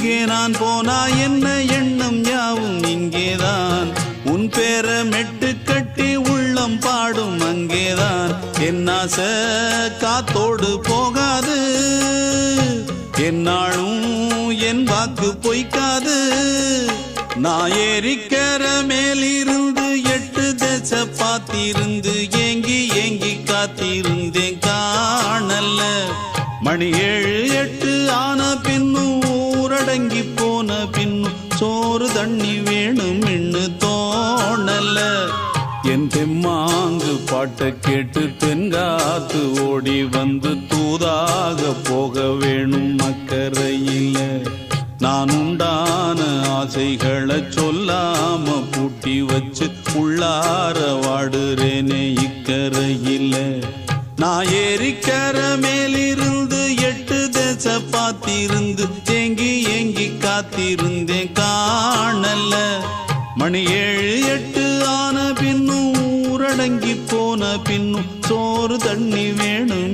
எங்கே நான் போனா என்ன எண்ணம் யாவும் இங்கேதான் உன் பேர மெட்டு கட்டி உள்ளம் பாடும் அங்கேதான் என் ஆசை காத்தோடு போகாது என்னாலும் என் வாக்கு பொய்க்காது நான் ஏறிக்கிற மேலிருந்து 8 தேச பார்த்திருந்து ஏங்கி ஏங்கி காத்திருந்தேன் காணல மணி 7 8 ஆன பின்னும் ஊரடங்கி போன பின்னும் சோறு தண்ணி வேணும் இன்னு தோணல என் தெம்மாங்கு பாட்டை கேட்டு தென்காத்து ஓடி வந்து தூதாக போக வேணும் அக்கறையில நான் உண்டான ஆசைகளை சொல்லாம பூட்டி வச்சு உள்ளார வாடுறேனே இக்கரையில நான் ஏறிக்கிற மேலிருந்து 8 தேச பார்த்திருந்து ஏங்கி ஏங்கி காத்திருந்தேன் காணல மணி 7 8 ஆன பின்னும் ஊரடங்கி போன பின்னும் சோறு தண்ணி வேணும்